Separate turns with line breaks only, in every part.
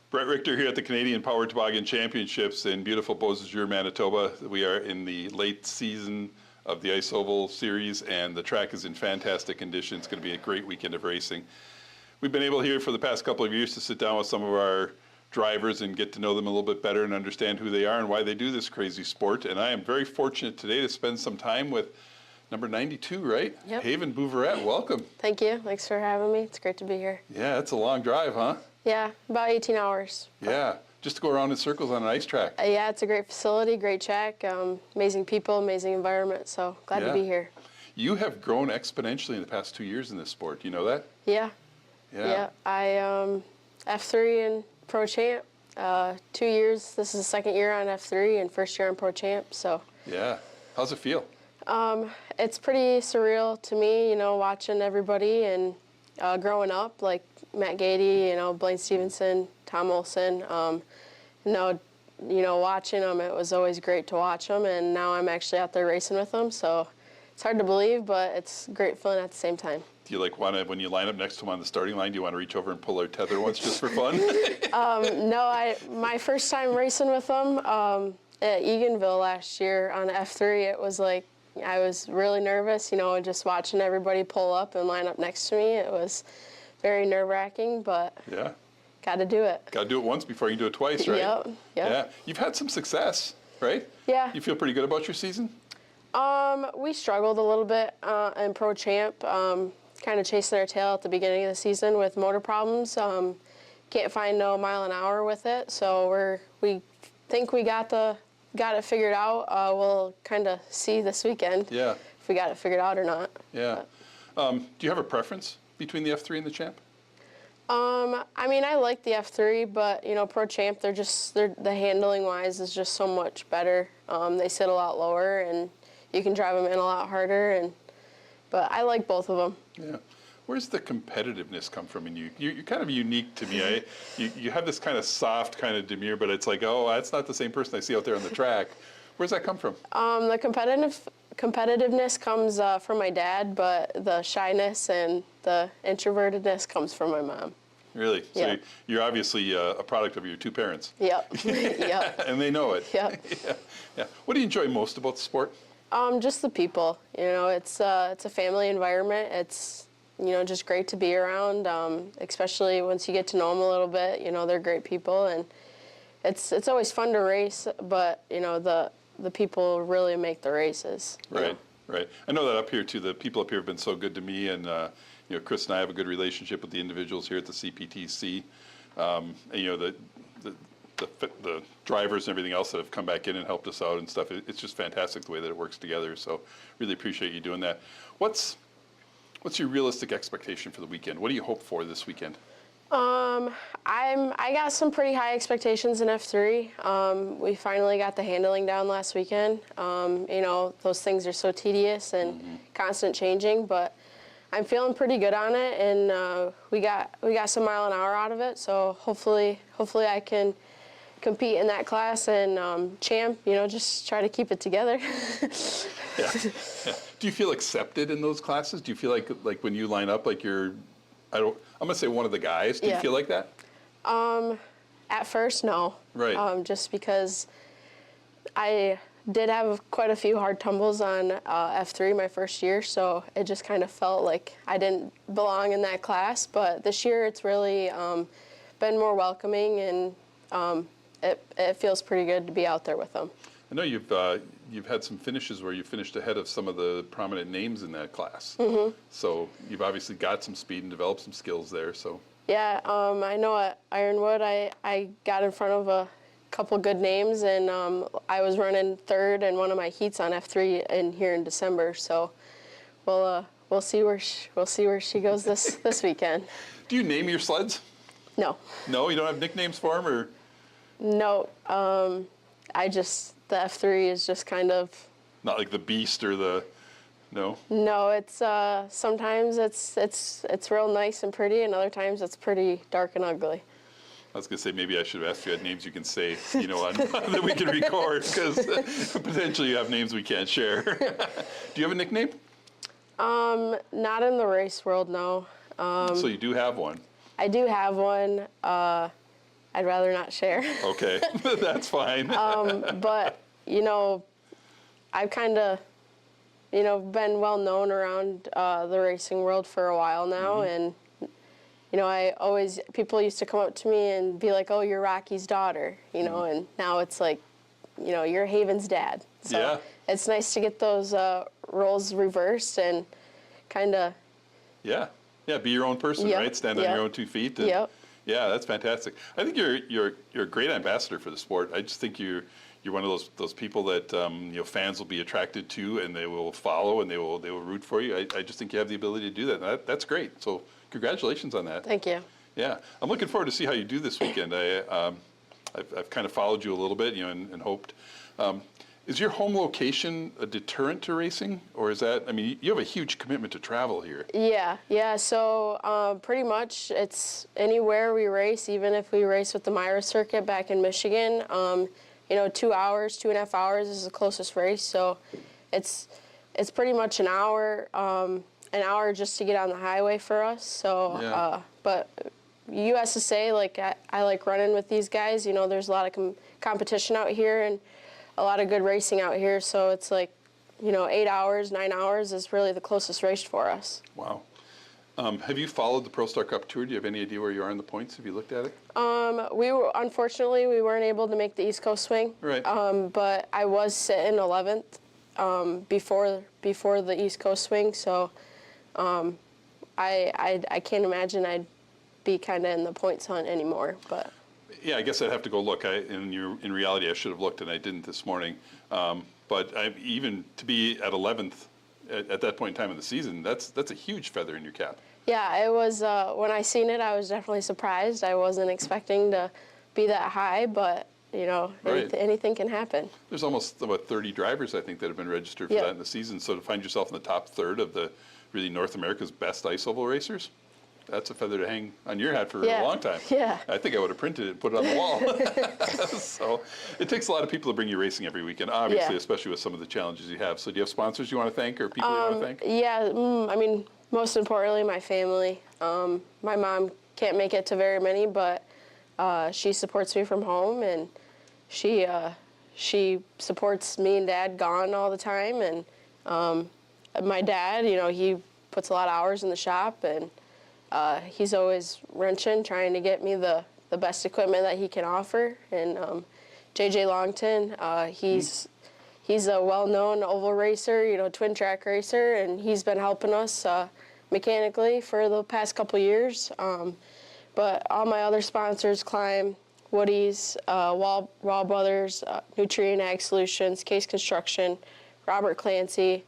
Brett Richter here at the Canadian Power Toboggan Championships in beautiful Beausejour, Manitoba. We are in the late season of the Ice Oval Series, and the track is in fantastic condition. It's going to be a great weekend of racing. We've been able here for the past couple of years to sit down with some of our drivers and get to know them a little bit better and understand who they are and why they do this crazy sport. And I am very fortunate today to spend some time with number 92, right?
Yep.
Haven Bouverette, welcome.
Thank you. Thanks for having me. It's great to be here.
Yeah, it's a long drive, huh?
Yeah, about 18 hours.
Yeah, just to go around in circles on an ice track.
Yeah, it's a great facility, great track, amazing people, amazing environment, so glad to be here.
You have grown exponentially in the past 2 years in this sport. Do you know that?
Yeah.
Yeah.
I F3 and Pro Champ. 2 years. This is the second year on F3 and first year on Pro Champ, so.
Yeah. How's it feel?
It's pretty surreal to me, you know, watching everybody and growing up, like Matt Gady, you know, Blaine Stevenson, Tom Olson, watching them, it was always great to watch them, and now I'm actually out there racing with them, so it's hard to believe, but it's a great feeling at the same time. Do
you want to, when you line up next to them on the starting line, do you want to reach over and pull their tether once just for fun?
No, my first time racing with them at Eganville last year on F3, it was like, I was really nervous, you know, just watching everybody pull up and line up next to me. It was very nerve-wracking, but
yeah,
got to do it.
Got to do it once before you can do it twice, right?
Yep.
Yeah. You've had some success, right?
Yeah.
You feel pretty good about your season?
We struggled a little bit in Pro Champ, kind of chasing our tail at the beginning of the season with motor problems. Can't find no mile an hour with it, so we think we got it figured out. We'll kind of see this weekend if we got it figured out or not.
Yeah. Do you have a preference between the F3 and the Champ?
I mean, I like the F3, but, you know, Pro Champ, the handling-wise is just so much better. They sit a lot lower, and you can drive them in a lot harder, but I like both of them.
Yeah. Where's the competitiveness come from in you? You're kind of unique to me. You have this kind of soft kind of demeanor, but it's like, oh, that's not the same person I see out there on the track. Where's that come from?
The competitiveness comes from my dad, but the shyness and the introvertedness comes from my mom.
Really? So you're obviously a product of your two parents.
Yep. Yep.
And they know it.
Yep.
Yeah. What do you enjoy most about the sport?
Just the people. You know, it's a family environment. It's, you know, just great to be around, especially once you get to know them a little bit. You know, they're great people, and it's always fun to race, but, you know, the people really make the races.
Right, right. I know that up here, too. The people up here have been so good to me, and, you know, Chris and I have a good relationship with the individuals here at the CPTC. And, you know, the drivers and everything else that have come back in and helped us out and stuff, it's just fantastic the way that it works together. So really appreciate you doing that. What's your realistic expectation for the weekend? What do you hope for this weekend?
I got some pretty high expectations in F3. We finally got the handling down last weekend. You know, those things are so tedious and constant changing, but I'm feeling pretty good on it, and we got some mile an hour out of it. So hopefully I can compete in that class and Champ. You know, just try to keep it together.
Yeah. Do you feel accepted in those classes? Do you feel like when you line up, like I'm gonna say one of the guys? Do you feel like that?
At first, no.
Right.
Just because I did have quite a few hard tumbles on F3 my first year, so it just kind of felt like I didn't belong in that class. But this year, it's really been more welcoming, and it feels pretty good to be out there with them.
I know you've had some finishes where you finished ahead of some of the prominent names in that class. So you've obviously got some speed and developed some skills there. So
yeah, I know at Ironwood I got in front of a couple good names, and I was running third in one of my heats on F3 here in December. So we'll see where she goes this weekend.
Do you name your sleds?
No.
No, you don't have nicknames for them, or?
No. The F3 is just kind of...
Not like the Beast or the... No?
No, it's sometimes it's real nice and pretty, and other times it's pretty dark and ugly.
I was going to say, maybe I should have asked you had names you can say, you know, that we can record, because potentially you have names we can't share. Do you have a nickname?
Not in the race world, no.
So you do have one?
I do have one. I'd rather not share.
Okay, that's fine.
But, I've kind of, been well known around the racing world for a while now. And, people used to come up to me and be like, oh, you're Rocky's daughter, and now it's like, you're Haven's dad. So
Yeah.
it's nice to get those roles reversed and kind of.
Yeah, be your own person,
Yep,
right? Stand on
yep.
your own 2 feet. And,
Yep.
Yeah, that's fantastic. I think you're a great ambassador for the sport. I just think you're one of those people that fans will be attracted to, and they will follow, and they will root for you. I just think you have the ability to do that. And that's great. So congratulations on that.
Thank you.
Yeah, I'm looking forward to see how you do this weekend. I've kind of followed you a little bit, and hoped. Is your home location a deterrent to racing, or is that? I mean, you have a huge commitment to travel here.
Yeah. So pretty much it's anywhere we race, even if we race with the Myra circuit back in Michigan. 2 hours, 2.5 hours is the closest race. So it's pretty much an hour just to get on the highway for us. So,
Yeah.
But USSA, like I like running with these guys. There's a lot of competition out here and a lot of good racing out here. So it's like, 8 hours, 9 hours is really the closest race for us.
Wow. Have you followed the Pro Star Cup Tour? Do you have any idea where you are in the points? Have you looked at it?
Unfortunately, we weren't able to make the East Coast swing.
Right.
But I was sitting 11th before the East Coast swing. So I can't imagine I'd be kind of in the points hunt anymore. But
Yeah, I guess I'd have to go look. In reality, I should have looked, and I didn't this morning. But even to be at 11th at that point in time in the season, that's a huge feather in your cap.
yeah, it was. When I seen it, I was definitely surprised. I wasn't expecting to be that high, but
Right.
anything can happen.
There's almost about 30 drivers, I think, that have been registered for
Yeah.
that in the season. So to find yourself in the top third of the really North America's best ice oval racers, that's a feather to hang on your hat for a
Yeah.
long time.
Yeah.
I think I would have printed it and put it on the wall. So it takes a lot of people to bring you racing every weekend, obviously,
Yeah.
especially with some of the challenges you have. So do you have sponsors you want to thank or people you want to thank?
Yeah, I mean, most importantly, my family. My mom can't make it to very many, but she supports me from home, and she supports me and Dad gone all the time. And my dad, he puts a lot of hours in the shop, and he's always wrenching, trying to get me the best equipment that he can offer. And JJ Longton, he's a well-known oval racer, twin track racer, and he's been helping us mechanically for the past couple years. But all my other sponsors, Climb, Woody's, Wall Brothers, Nutrient Ag Solutions, Case Construction, Robert Clancy,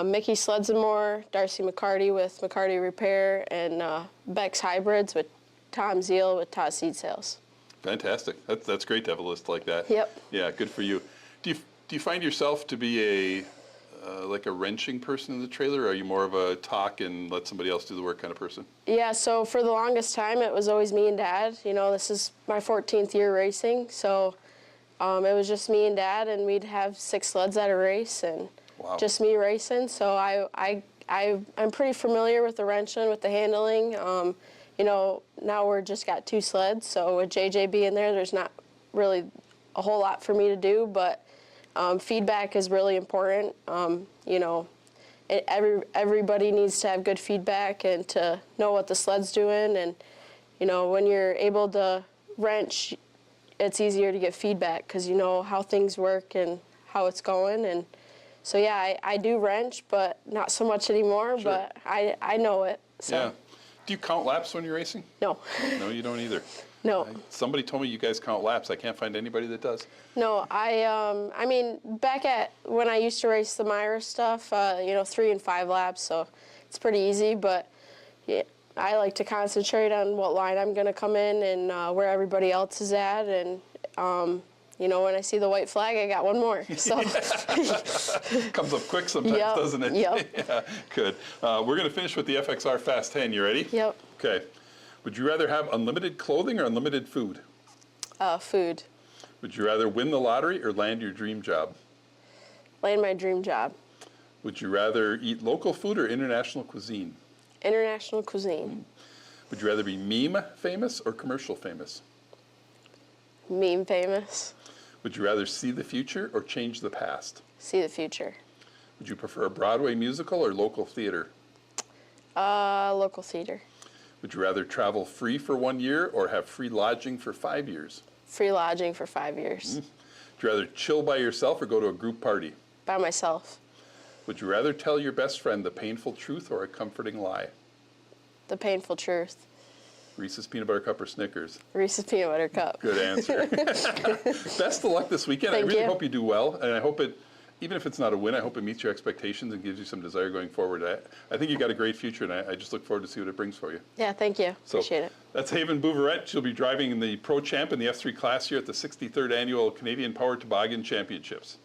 Mickey Sledsamore, Darcy McCarty with McCarty Repair, and Beck's Hybrids with Tom Zeal with Todd Seed Sales.
Fantastic. That's great to have a list like that.
Yep.
Yeah, good for you. Do you find yourself to be like a wrenching person in the trailer, or are you more of a talk and let somebody else do the work kind of person?
Yeah, so for the longest time, it was always me and Dad. This is my 14th year racing, so it was just me and Dad, and we'd have 6 sleds at a race, and
Wow.
just me racing. So I'm pretty familiar with the wrenching, with the handling. Now we're just got 2 sleds, so with JJ being there, there's not really a whole lot for me to do, but feedback is really important. Everybody needs to have good feedback and to know what the sled's doing. And, when you're able to wrench, it's easier to get feedback because you know how things work and how it's going. And so, yeah, I do wrench, but not so much anymore,
Sure.
but I know it. So.
Yeah. Do you count laps when you're racing?
No.
No, you don't either.
No.
Somebody told me you guys count laps. I can't find anybody that does.
No, I mean, back at when I used to race the Myra stuff, 3 and 5 laps, so it's pretty easy, but yeah, I like to concentrate on what line I'm going to come in and where everybody else is at, and, when I see the white flag, I got one more, so.
Comes up quick sometimes,
Yep,
doesn't it?
yep.
Yeah, good. We're going to finish with the FXR Fast 10. You ready?
Yep.
Okay. Would you rather have unlimited clothing or unlimited food?
Food.
Would you rather win the lottery or land your dream job?
Land my dream job.
Would you rather eat local food or international cuisine?
International cuisine.
Would you rather be meme famous or commercial famous?
Meme famous.
Would you rather see the future or change the past?
See the future.
Would you prefer a Broadway musical or local theater?
Local theater.
Would you rather travel free for 1 year or have free lodging for 5 years?
Free lodging for 5 years.
Would you rather chill by yourself or go to a group party?
By myself.
Would you rather tell your best friend the painful truth or a comforting lie?
The painful truth.
Reese's Peanut Butter Cup or Snickers?
Reese's Peanut Butter Cup.
Good answer. Best of luck this weekend.
Thank
I really
you.
hope you do well, and I hope it, even if it's not a win, I hope it meets your expectations and gives you some desire going forward. I think you've got a great future, and I just look forward to see what it brings for you.
Yeah, thank you.
So
Appreciate it.
that's Haven Bouverette. She'll be driving in the Pro Champ in the F3 class here at the 63rd Annual Canadian Power Toboggan Championships.